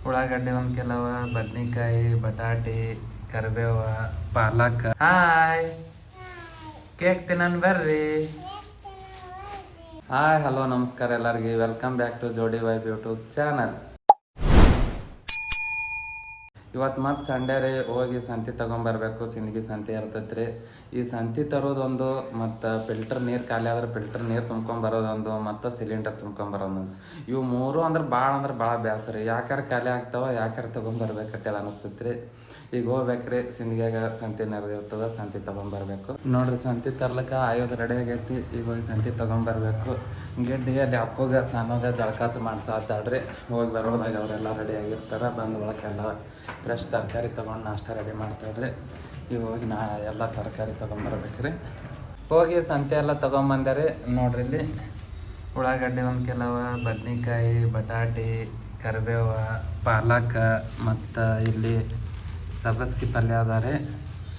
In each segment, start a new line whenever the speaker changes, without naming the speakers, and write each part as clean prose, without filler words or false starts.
ಉಳ್ಳಾಗಡ್ಡಿ ಒಂದು ಕೆಲವ, ಬದ್ನಿಕಾಯಿ, ಬಟಾಟೆ, ಕರಿಬೇವ, ಪಾಲಕ್. ಹಾಯ್, ಕೇಕ್ ತಿನ್ನನ್ ಬರ್ರಿ. ಹಾಯ್, ಹಲೋ, ನಮಸ್ಕಾರ ಎಲ್ಲರಿಗೆ. ವೆಲ್ಕಮ್ ಬ್ಯಾಕ್ ಟು ಜೋಡಿ ವೈಬ್ ಯೂಟ್ಯೂಬ್ ಚಾನಲ್. ಇವತ್ತು ಮತ್ತೆ ಸಂಡೇ ರೀ, ಹೋಗಿ ಸಂತಿ ತೊಗೊಂಬರ್ಬೇಕು. ಸಿಂದಗಿ ಸಂತಿ ಇರ್ತೈತ್ರಿ. ಈ ಸಂತಿ ತರೋದೊಂದು, ಮತ್ತು ಫಿಲ್ಟರ್ ನೀರು ಖಾಲಿ ಆದ್ರೆ ಫಿಲ್ಟರ್ ನೀರು ತುಂಬ್ಕೊಂಬರೋದೊಂದು, ಮತ್ತು ಸಿಲಿಂಡರ್ ತುಂಬ್ಕೊಂಬರೋದು. ಇವು ಮೂರು ಅಂದ್ರೆ ಭಾಳ ಬೇಸರ ರೀ. ಯಾಕಾರ ಖಾಲಿ ಆಗ್ತಾವ, ಯಾಕಾರ ತೊಗೊಂಬರ್ಬೇಕಂತೇಳಿ ಅನಿಸ್ತೈತ್ರಿ. ಈಗ ಹೋಗ್ಬೇಕ್ರಿ, ಸಿಂದಗಿಯಾಗ ಸಂತಿ ನಡೆದಿರ್ತದ, ಸಂತಿ ತೊಗೊಂಬರ್ಬೇಕು. ನೋಡ್ರಿ, ಸಂತಿ ತರ್ಲಿಕ್ಕೆ ಆಯೋದು ರೆಡಿ ಆಗೈತಿ. ಈಗ ಹೋಗಿ ಸಂತಿ ತೊಗೊಂಬರ್ಬೇಕು. ಗಿಡ್ಡಿಗೆ ಅಲ್ಲಿ ಅಪ್ಪಗೆ ಸಾನೋಗ ಜಳಕಾತು ಮಾಡ್ಸಾತಾಡ್ರಿ. ಹೋಗಿ ಬರೋದಾಗ ಅವರೆಲ್ಲ ರೆಡಿ ಆಗಿರ್ತಾರೆ. ಬಂದ ಒಳಗೆಲ್ಲ ಫ್ರೆಶ್ ತರಕಾರಿ ತೊಗೊಂಡು ನಾಷ್ಟ ರೆಡಿ ಮಾಡ್ತಾರ್ರಿ. ಈಗ ಹೋಗಿ ಎಲ್ಲ ತರಕಾರಿ ತೊಗೊಂಬರ್ಬೇಕ್ರಿ. ಹೋಗಿ ಸಂತೆ ಎಲ್ಲ ತೊಗೊಂಬಂದಾರಿ. ನೋಡ್ರಿ, ಇಲ್ಲಿ ಉಳ್ಳಾಗಡ್ಡಿ ಒಂದು ಕೆಲವ, ಬದ್ನಿಕಾಯಿ, ಬಟಾಟೆ, ಕರಿಬೇವ, ಪಾಲಕ್, ಮತ್ತು ಇಲ್ಲಿ ಸಬ್ಬಸ್ಗಿ ಪಲ್ಯ ಅದಾರೆ,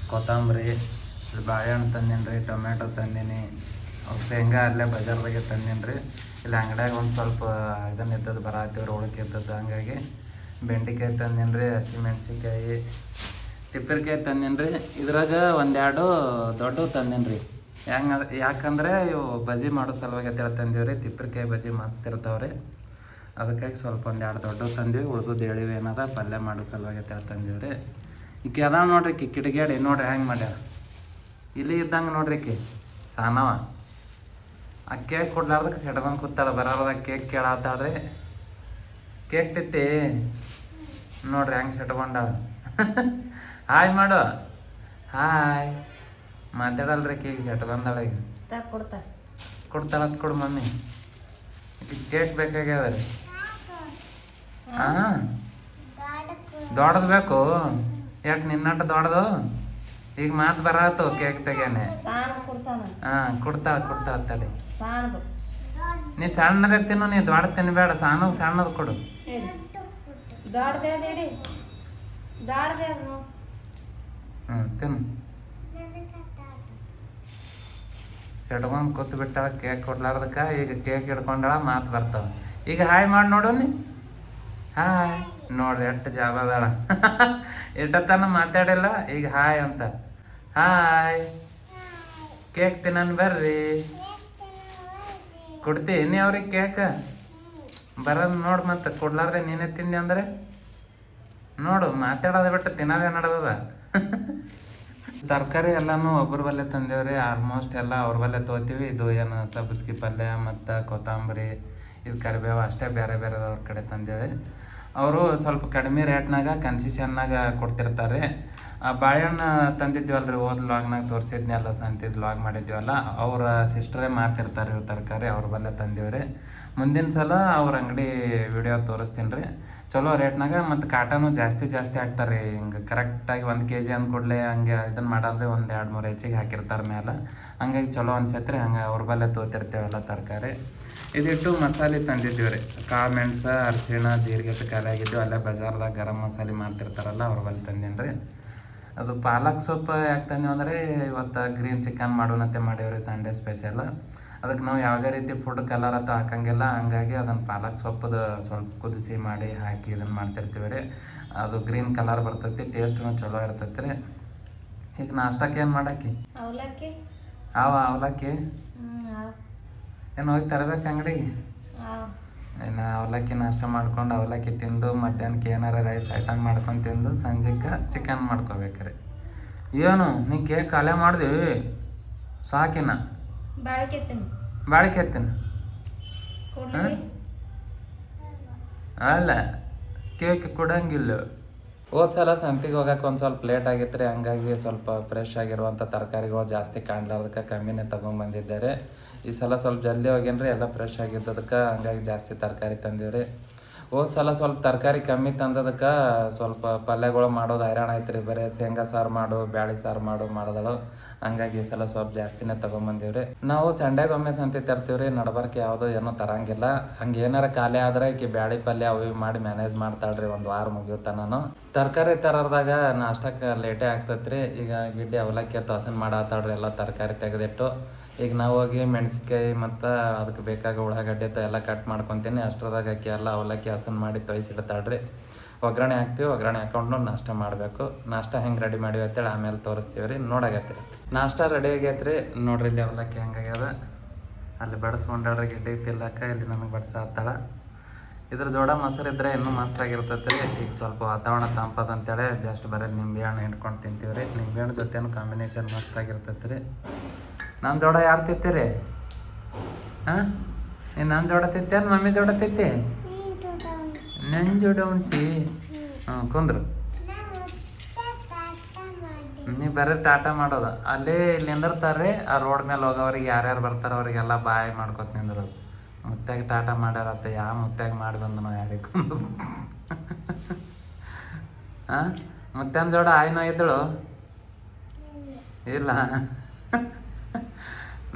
ಕೊತ್ತಂಬರಿ, ಬಾಳೆಹಣ್ಣು ತಂದೀನಿ ರೀ, ಟೊಮೆಟೊ ತಂದೀನಿ, ಶೇಂಗಾ ಅಲ್ಲೇ ಬಜಾರ್ದಾಗೆ ತಂದೀನಿ ರೀ. ಇಲ್ಲಿ ಅಂಗಡಿಯಾಗ ಒಂದು ಸ್ವಲ್ಪ ಇದನ್ನು ಇದ್ದದ್ದು ಬರತ್ತೀವ್ರಿ, ಉಳ್ಕೆ ಇದ್ದದ್ದು. ಹಂಗಾಗಿ ಬೆಂಡೆಕಾಯಿ ತಂದೀನಿ ರೀ, ಹಸಿಮೆಣ್ಸಿಕಾಯಿ, ತಿಪ್ಪರಿಕಾಯಿ ತಂದೀನಿ ರೀ. ಇದ್ರಾಗ ಒಂದೆರಡು ದೊಡ್ಡವು ತಂದೀನಿ ರೀ. ಯಾಕಂದರೆ ಇವು ಬಜ್ಜಿ ಮಾಡೋ ಸಲುವಾಗಿ ಅಂತೇಳಿ ತಂದೀವಿ ರೀ. ತಿಪ್ಪರಿಕಾಯಿ ಬಜ್ಜಿ ಮಸ್ತ್ ಇರ್ತಾವ್ರಿ. ಅದಕ್ಕಾಗಿ ಸ್ವಲ್ಪ ಒಂದೆರಡು ದೊಡ್ಡವು ತಂದೀವಿ. ಉಳ್ದು ಹೇಳಿವಿ ಏನದ ಪಲ್ಯ ಮಾಡೋ ಸಲುವಾಗಿ ಅಂತೇಳಿ ತಂದೀವಿ ರೀ. ಈಕೆ ಅದಾವ ನೋಡ್ರಿ, ಕಿಡಿಗೇಡಿ ನೋಡ್ರಿ ಹೆಂಗೆ ಮಾಡ್ಯಾರ. ಇಲ್ಲಿ ಇದ್ದಂಗೆ ನೋಡ್ರಿ ಈಕೆ ಸಾನವ. ಆ ಕೇಕ್ ಕೊಡ್ಲಾರ್ದಕ್ಕೆ ಸೆಟ್ಕೊಂಡು ಕೂತಾಳ. ಬರೋದಾಗ ಕೇಕ್ ಕೇಳತ್ತಾಳ್ರಿ. ಕೇಕ್ ತಿತ್ತಿ ನೋಡ್ರಿ ಹೆಂಗೆ ಸೆಟ್ಕೊಂಡಾಳ. ಹಾಯ್ ಮಾಡು, ಹಾಯ್. ಮಾತಾಡಲ್ರಿ ಕೇಕ್ ಸೆಟ್ಕೊಂಡಾಳ. ಈಗ ಕೊಡ್ತಾಳತ್ ಕೊಡು ಮಮ್ಮಿ. ಕೇಕ್ ಬೇಕಾಗ್ಯದ ರೀ. ಹಾಂ, ದೊಡ್ಡದು ಬೇಕು. ಯಾಕೆ ನಿನ್ನಟ್ಟು ದೊಡ್ಡದು? ಈಗ ಮಾತು ಬರತ್ತು ಕೇಕ್ ತೆಗೇನೆ. ಹಾಂ, ಕೊಡ್ತಾಳ ತಡಿ. ನೀ ಸಣ್ಣದೇ ತಿನ್ನು, ನೀ ದೊಡ್ಡ ತಿನ್ಬೇಡ. ಸಣ್ಣದು ಕೊಡು. ತಿನ್ನು. ಸೆಟ್ಕೊಂಡು ಕೂತ್ ಬಿಟ್ಟಾಳ ಕೇಕ್ ಕೊಡ್ಲಾರ್ದಕ್ಕ. ಈಗ ಕೇಕ್ ಹಿಡ್ಕೊಂಡಾಳ, ಮಾತು ಬರ್ತಾವ. ಈಗ ಹಾಯ್ ಮಾಡಿ ನೋಡು ನೀ. ಹಾಯ್ ನೋಡ್ರಿ ಎಷ್ಟು ಜಾಬ್ ಅದಾಳ. ಇಟ್ಟತನ ಮಾತಾಡಿಲ್ಲ, ಈಗ ಹಾಯ್ ಅಂತ. ಹಾಯ್, ಕೇಕ್ ತಿನ್ನನ್ ಬರ್ರಿ. ಕೊಡ್ತೀನಿ ಅವ್ರಿಗೆ ಕೇಕ್. ಬರೋದು ನೋಡು, ಮತ್ತೆ ಕೊಡ್ಲಾರ್ದೆ ನೀನೇ ತಿಂದಿ ಅಂದರೆ ನೋಡು. ಮಾತಾಡೋದು ಬಿಟ್ಟು ತಿನ್ನೋದೇ ನಡೆದದ. ತರಕಾರಿ ಎಲ್ಲನೂ ಒಬ್ಬರ ಬಲ್ಲೆ ತಂದೇವ್ರಿ. ಆಲ್ಮೋಸ್ಟ್ ಎಲ್ಲ ಅವ್ರ ಬಲ್ಲೆ ತೊಗೋತೀವಿ. ಇದು ಏನು ಸಬ್ಬಸ್ಗಿ ಪಲ್ಯ ಮತ್ತು ಕೊತ್ತಂಬರಿ, ಇದು ಕರಿಬೇವು ಅಷ್ಟೇ ಬೇರೆ ಬೇರೆದವ್ರ ಕಡೆ ತಂದೇವೆ. ಅವರು ಸ್ವಲ್ಪ ಕಡಿಮೆ ರೇಟ್ನಾಗ ಕನ್ಸೆಷನ್ನಾಗ ಕೊಡ್ತಿರ್ತಾರೆ. ಬಾಳೆಹಣ್ಣು ತಂದಿದ್ವಲ್ರಿ, ಹೋದ ಲಾಗ್ನಾಗ ತೋರಿಸಿದ್ನೆಲ್ಲ, ಸಂತಿದ್ ಲಾಗ್ ಮಾಡಿದ್ವಲ್ಲ, ಅವರ ಸಿಸ್ಟ್ರೇ ಮಾರ್ತಿರ್ತಾರೆ ಇವು ತರಕಾರಿ. ಅವ್ರ ಬಲ್ಲೆ ತಂದೀವ್ರಿ. ಮುಂದಿನ ಸಲ ಅವ್ರ ಅಂಗಡಿ ವಿಡಿಯೋ ತೋರಿಸ್ತೀನಿ ರೀ. ಚಲೋ ರೇಟ್ನಾಗ, ಮತ್ತು ಕಾಟನು ಜಾಸ್ತಿ ಹಾಕ್ತಾರೆ ರೀ. ಹಿಂಗೆ ಕರೆಕ್ಟಾಗಿ 1 kg ಅಂದ್ಕೊಡ್ಲೆ ಹಂಗೆ ಇದನ್ನು ಮಾಡಲ್ರಿ. 1-2-3 ಹೆಚ್ಚಿಗೆ ಹಾಕಿರ್ತಾರೆ ಮೇಲೆ. ಹಂಗಾಗಿ ಚಲೋ ಅನ್ಸೈತ್ರಿ. ಹಂಗೆ ಅವ್ರ ಬಲ್ಲೆ ತೊಗೋತಿರ್ತೇವೆಲ್ಲ ತರಕಾರಿ. ಇದಿಟ್ಟು ಮಸಾಲೆ ತಂದಿದ್ದೀವಿ ರೀ. ಕಾಳು ಮೆಣಸು, ಅರಿಶಿಣ, ಜೀರಿಗೆ ಖಾಲಿ ಆಗಿದ್ದು. ಅಲ್ಲೇ ಬಜಾರ್ದಾಗ ಗರಂ ಮಸಾಲೆ ಮಾಡ್ತಿರ್ತಾರಲ್ಲ, ಅವ್ರ ಬಲ್ಲಿ ತಂದೀನಿ ರೀ. ಅದು ಪಾಲಕ್ ಸೊಪ್ಪು ಯಾಕೆ ತಂದೀವಿ ಅಂದರೆ, ಇವತ್ತು ಗ್ರೀನ್ ಚಿಕನ್ ಮಾಡೋಣಂತೆ ಮಾಡೀವ್ರಿ, ಸಂಡೇ ಸ್ಪೆಷಲ್. ಅದಕ್ಕೆ ನಾವು ಯಾವುದೇ ರೀತಿ ಫುಡ್ ಕಲರ್ ಅಥವಾ ಹಾಕಂಗಿಲ್ಲ. ಹಂಗಾಗಿ ಅದನ್ನು ಪಾಲಕ್ ಸೊಪ್ಪದು ಸ್ವಲ್ಪ ಕುದಿಸಿ ಮಾಡಿ ಹಾಕಿ ಇದನ್ನು ಮಾಡ್ತಿರ್ತೀವಿ ರೀ. ಅದು ಗ್ರೀನ್ ಕಲರ್ ಬರ್ತೈತಿ, ಟೇಸ್ಟೂ ಚಲೋ ಇರ್ತೈತಿ ರೀ. ಈಗ ನಾಷ್ಟಕ್ಕೆ ಏನು ಮಾಡಾಕಿ? ಅವಲಕ್ಕಿ ಏನು ಹೋಗಿ ತರಬೇಕು ಅಂಗಡಿಗೆ? ಇನ್ನು ಅವಲಕ್ಕಿ ನಾಷ್ಟ ಮಾಡ್ಕೊಂಡು ಅವಲಕ್ಕಿ ತಿಂದು, ಮಧ್ಯಾಹ್ನಕ್ಕೆ ಏನಾರ ರೈಸ್ ಐಟಮ್ ಮಾಡ್ಕೊಂಡು ತಿಂದು, ಸಂಜೆಗೆ ಚಿಕನ್ ಮಾಡ್ಕೋಬೇಕ್ರಿ. ಏನು ನೀ ಕೇಕ್ ಖಾಲಿ ಮಾಡಿದ್ವಿ? ಸಾಕಿನ ಬಾಳಿಕೆ ಎತ್ತೀನಿ. ಅಲ್ಲ, ಕೇಕ್ ಕೊಡಂಗಿಲ್ಲ. ಹೋದ ಸಲ ಸಂತಿಗೆ ಹೋಗಕ್ಕೆ ಒಂದು ಸ್ವಲ್ಪ ಲೇಟ್ ಆಗಿತ್ತು ರೀ. ಹಂಗಾಗಿ ಸ್ವಲ್ಪ ಫ್ರೆಶ್ ಆಗಿರುವಂಥ ತರಕಾರಿಗಳು ಜಾಸ್ತಿ ಕಾಣ್ಲಾರ್ದಕ್ಕೆ ಕಮ್ಮಿನೇ ತೊಗೊಂಬಂದಿದ್ದಾರೆ. ಈ ಸಲ ಸ್ವಲ್ಪ ಜಲ್ದಿ ಹೋಗೇನ್ರಿ, ಎಲ್ಲ ಫ್ರೆಶ್ ಆಗಿದ್ದದಕ್ಕೆ. ಹಂಗಾಗಿ ಜಾಸ್ತಿ ತರಕಾರಿ ತಂದೀವಿ ರೀ. ಹೋದ ಸಲ ಸ್ವಲ್ಪ ತರಕಾರಿ ಕಮ್ಮಿ ತಂದದಕ್ಕೆ ಸ್ವಲ್ಪ ಪಲ್ಯಗಳು ಮಾಡೋದು ಹೈರಾಣ ಆಯ್ತು ರೀ. ಬರೀ ಶೇಂಗಾ ಸಾರು ಮಾಡು, ಬ್ಯಾಳಿ ಸಾರು ಮಾಡೋದಳು. ಹಂಗಾಗಿ ಈ ಸಲ ಸ್ವಲ್ಪ ಜಾಸ್ತಿನೇ ತೊಗೊಂಬಂದೀವಿ ರೀ. ನಾವು ಸಂಡೆಗೊಮ್ಮೆ ಸಂತಿ ತರ್ತೀವಿ ರೀ. ನಡ್ಬರ್ಕೆ ಯಾವುದೋ ಏನೋ ತರಂಗಿಲ್ಲ. ಹಂಗೆ ಏನಾರ ಖಾಲಿ ಆದ್ರೆ ಈಕೆ ಬ್ಯಾಳಿ ಪಲ್ಯ ಅವು ಮಾಡಿ ಮ್ಯಾನೇಜ್ ಮಾಡ್ತಾಳ್ರಿ. 1 ವಾರ ಮುಗಿಯುತ್ತಾನು. ತರಕಾರಿ ತರೋದಾಗ ನಾಷ್ಟಕ್ಕೆ ಲೇಟೇ ಆಗ್ತೈತ್ರಿ. ಈಗ ಗಿಡ್ಡಿ ಅವಲಕ್ಕಿ ಅಂತ ಹಸನ್ ಮಾಡತ್ತಾಳ್ರಿ, ಎಲ್ಲ ತರಕಾರಿ ತೆಗೆದಿಟ್ಟು. ಈಗ ನಾವು ಹೋಗಿ ಮೆಣಸಿನ್ಕಾಯಿ ಮತ್ತು ಅದಕ್ಕೆ ಬೇಕಾಗ ಉಳ್ಳಾಗಡ್ಡೆ ಎಲ್ಲ ಕಟ್ ಮಾಡ್ಕೊತೀನಿ. ಅಷ್ಟರದಾಗ ಆಕಿ ಎಲ್ಲ ಅವಲಕ್ಕಿ ಹಸನ್ ಮಾಡಿ ತೊಯ್ಸಿಡ್ತಾಳ್ರಿ. ಒಗ್ಗರಣೆ ಹಾಕ್ತೀವಿ. ಒಗ್ಗರಣೆ ಹಾಕೊಂಡು ನಾಷ್ಟ ಮಾಡಬೇಕು. ನಾಷ್ಟ ಹೆಂಗೆ ರೆಡಿ ಮಾಡಿವಿ ಅಂತೇಳಿ ಆಮೇಲೆ ತೋರಿಸ್ತೀವಿ ರೀ. ನೋಡಾಗತ್ತೀರಿ ನಾಷ್ಟ ರೆಡಿ ಆಗೈತ್ರಿ. ನೋಡ್ರಿ ಇಲ್ಲಿ ಅವಲಕ್ಕಿ ಹೆಂಗಾಗ್ಯದ. ಅಲ್ಲಿ ಬಡಿಸ್ಕೊಂಡ್ರೆ ಗಿಡ್ಡಿ ತಿಲ್ಲಕ್ಕ ಇಲ್ಲಿ ನನಗೆ ಬಡ್ಸಾತ್ತಾಳ. ಇದ್ರ ಜೋಡ ಮೊಸರು ಇದ್ರೆ ಇನ್ನೂ ಮಸ್ತಾಗಿರ್ತೈತೆ ರೀ. ಈಗ ಸ್ವಲ್ಪ ವಾತಾವರಣ ತಂಪದ ಅಂತೇಳಿ ಜಸ್ಟ್ ಬರೀ ನಿಂಬೆಹಣ್ಣು ಹಿಂಡ್ಕೊಂಡು ತಿಂತೀವಿ ರೀ. ನಿಂಬೆಹಣ್ಣು ಜೊತೆನೂ ಕಾಂಬಿನೇಷನ್ ಮಸ್ತಾಗಿರ್ತೈತೆ ರೀ. ನನ್ನ ಜೋಡ ಯಾರು ತಿಂತೀರಿ? ಹಾಂ, ನೀನು ನನ್ನ ಜೋಡ ತಿಂತೇನು ಮಮ್ಮಿ ಜೋಡ ತಿಂತಿ? ನನ್ನ ಜೋಡ ಉಂಟಿ. ಕುಂದ್ರು ನೀ ಬರೀ ಟಾಟಾ ಮಾಡೋದ. ಅಲ್ಲೇ ಇಲ್ಲಿ ನಿಂದಿರ್ತಾರೆ ಆ ರೋಡ್ ಮೇಲೆ ಹೋಗೋವ್ರಿಗೆ ಯಾರ್ಯಾರು ಬರ್ತಾರೆ ಅವರಿಗೆಲ್ಲ ಬಾಯ್ ಮಾಡ್ಕೊತ ನಿಂದಿರೋದು. ಮುತ್ತಾಗಿ ಟಾಟಾ ಮಾಡ್ಯಾರತ್ತ. ಯಾವ ಮುತ್ತಾಗಿ ಮಾಡಿ ಬಂದು ನಾವು ಯಾರಿಗೂ ಹಾಂ, ಮುತ್ತನ ಜೋಡ ಆಯ್ನೋ ಇದ್ದಳು ಇಲ್ಲ.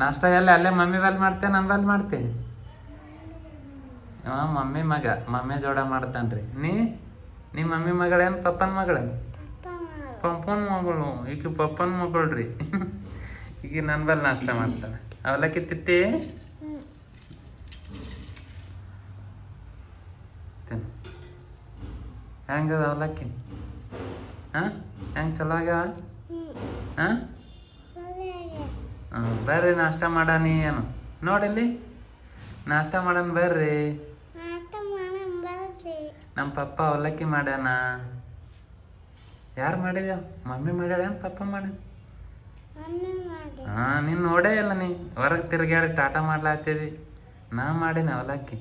ನಾಷ್ಟ ಎಲ್ಲಿ ಅಲ್ಲೇ ಮಮ್ಮಿ ಬಲ್ಲಿ ಮಾಡ್ತೆ ನನ್ನ ಬಲ್ಲಿ ಮಾಡ್ತಿ? ಹಾಂ, ಮಮ್ಮಿ ಮಗ ಮಮ್ಮಿ ಜೋಡ ಮಾಡ್ತಾನ್ರಿ. ನೀ ಮಮ್ಮಿ ಮಗಳೇನು ಪಪ್ಪನ ಮಗಳು? ಪಪ್ಪನ ಮಗಳು. ಈಗ ಪಪ್ಪನ ಮಗಳ್ರಿ. ಈಗ ನನ್ನ ಬಲ್ಲಿ ನಾಷ್ಟ ಮಾಡ್ತಾನೆ. ಅವಲಕ್ಕಿ ತಿತ್ತಿ ಹೆಂಗದ ಅವಲಕ್ಕಿ? ಹಾಂ, ಹೆಂಗೆ ಚಲೋ ಆಗ್ಯಾವ? ಹಾಂ, ಬರ್ರಿ ನಾಷ್ಟ ಮಾಡಾನಿ. ಏನು ನೋಡಿಲ್ಲಿ ನಾಷ್ಟ ಮಾಡನ್ ಬರ್ರಿ. ನಮ್ಮ ಪಪ್ಪ ಅವಲಕ್ಕಿ ಮಾಡ್ಯಾನ. ಯಾರು ಮಾಡಿದ್ಯಾವ? ಮಮ್ಮಿ ಮಾಡ್ಯಾಳ ಏನು ಪಪ್ಪ ಮಾಡ್ಯಾನ? ಹಾಂ, ನೀನು ನೋಡೇ ಇಲ್ಲ. ನೀ ಹೊರಗೆ ತಿರ್ಗ್ಯಾಡಿ ಟಾಟಾ ಮಾಡ್ಲಾತಿದಿ. ನಾ ಮಾಡೀನಿ ಅವಲಕ್ಕಿ,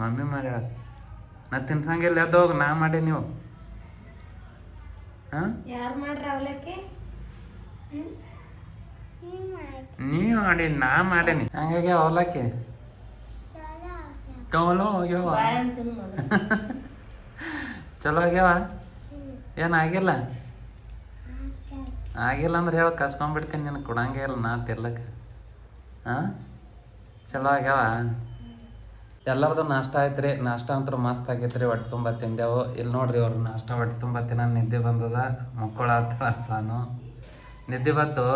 ಮಮ್ಮಿ ಮಾಡ್ಯಾಳ. ನಾ ತಿನ್ಸಂಗಿಲ್ಲ ಎದ್ದೋಗಿ. ನಾ ಮಾಡಿ ನೀವು ಹಾಂ,
ಯಾರು ಮಾಡ್ರಿ ಅವಲಕ್ಕಿ?
ನೀವು ಮಾಡಿ ನಾ ಮಾಡೀನಿ. ಹಂಗಾಗಿ ಅವಲಕ್ಕಿ ಚಲೋ ಆಗ್ಯಾವ. ಚಲೋ ಆಗ್ಯಾವ. ಏನಾಗಿಲ್ಲ? ಆಗಿಲ್ಲ ಅಂದ್ರೆ ಹೇಳಿ ಕಸ್ಕೊಂಡ್ಬಿಡ್ತೀನಿ. ನಿನಗೆ ಕೊಡಂಗೇ ಇಲ್ಲ ನಾ ತಿರ್ಲಕ್ಕೆ. ಹಾಂ, ಚಲೋ ಆಗ್ಯಾವ. ಎಲ್ಲರದು ನಾಷ್ಟ ಆಯ್ತು ರೀ. ನಾಷ್ಟ ಅಂತೂ ಮಸ್ತ್ ಆಗೈತೆ ರೀ. ಹೊಟ್ಟೆ ತುಂಬ ತಿಂದೆವು. ಇಲ್ಲಿ ನೋಡ್ರಿ ಅವ್ರು ನಾಷ್ಟ ಹೊಟ್ಟೆ ತುಂಬ ತಿನ್ನ ನಿದ್ದೆ ಬಂದದ. ಮಕ್ಕಳ ಸಾನು ನಿದ್ದೆ ಬತ್ತು.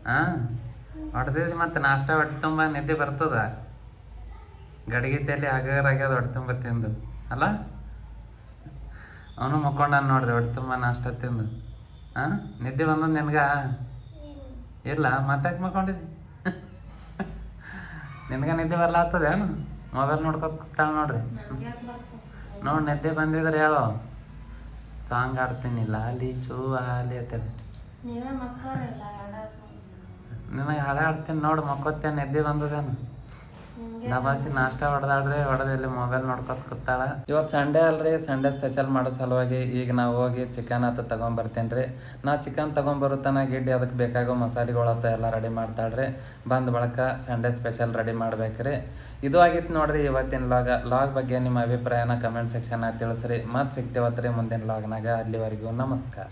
ಹಾಂ, ಹೊಡೆದಿದ್ದು ಮತ್ತು ನಾಷ್ಟ ಹೊಟ್ಟೆ ತುಂಬ ನಿದ್ದೆ ಬರ್ತದ. ಗಡಿಗೆತೆಯಲ್ಲಿ ಆಗ್ಯದ ಹೊಟ್ಟೆ ತುಂಬ ತಿಂದು ಅಲ್ಲ. ಅವನು ಮಕ್ಕೊಂಡಾನ ನೋಡ್ರಿ ಹೊಟ್ಟೆ ತುಂಬ ನಾಷ್ಟ ತಿಂದು. ಹಾಂ, ನಿದ್ದೆ ಬಂದದ ನಿನ್ಗೆ? ಇಲ್ಲ, ಮತ್ತೆ ಮಕ್ಕೊಂಡಿದ್ದಿ? ನಿನ್ಗೆ ನಿದ್ದೆ ಬರ್ಲಾಗ್ತದೇನು? ಮೊಬೈಲ್ ನೋಡ್ಕೊತ ಕೂತಾಳ ನೋಡ್ರಿ. ನೋಡಿ ನಿದ್ದೆ ಬಂದಿದ್ರೆ ಹೇಳು. ಸಾಂಗ್ ಆಡ್ತೀನಿ ಲಾಲಿ ಚೂ ಆಲಿ ಅಂತೇಳಿ. ನಿನಗೆ ಹಾಡ ಆಡ್ತೀನಿ ನೋಡಿ. ಮಕ್ಕೋತೇನೆ ನಿದ್ದೆ ಬಂದದೇನು? ದಬಾಸಿ ನಾಷ್ಟ ಹೊಡೆದಾಡ್ರಿ. ಹೊಡೆದಲ್ಲಿ ಮೊಬೈಲ್ ನೋಡ್ಕೊತ ಕೂತಾಳ. ಇವತ್ತು ಸಂಡೇ ಅಲ್ರಿ. ಸಂಡೇ ಸ್ಪೆಷಲ್ ಮಾಡೋ ಸಲುವಾಗಿ ಈಗ ನಾವು ಹೋಗಿ ಚಿಕನ್ ಆತ ತೊಗೊಂಬರ್ತೇನೆ ರೀ. ನಾ ಚಿಕನ್ ತೊಗೊಂಬರುತ್ತಾನ ಗಿಡ್ಡಿ ಅದಕ್ಕೆ ಬೇಕಾಗೋ ಮಸಾಲೆಗಳತ್ತ ಎಲ್ಲ ರೆಡಿ ಮಾಡ್ತಾಳ್ರಿ. ಬಂದ ಬಳಕ ಸಂಡೇ ಸ್ಪೆಷಲ್ ರೆಡಿ ಮಾಡ್ಬೇಕ್ರಿ. ಇದು ಆಗಿತ್ತು ನೋಡ್ರಿ ಇವತ್ತಿನ ಲಾಗ್ ಬಗ್ಗೆ ನಿಮ್ಮ ಅಭಿಪ್ರಾಯನ ಕಮೆಂಟ್ ಸೆಕ್ಷನ್ನಾಗ ತಿಳಿಸ್ರಿ. ಮತ್ತೆ ಸಿಗ್ತೇವತ್ರಿ ಮುಂದಿನ ಲಾಗ್ನಾಗ. ಅಲ್ಲಿವರೆಗೂ ನಮಸ್ಕಾರ.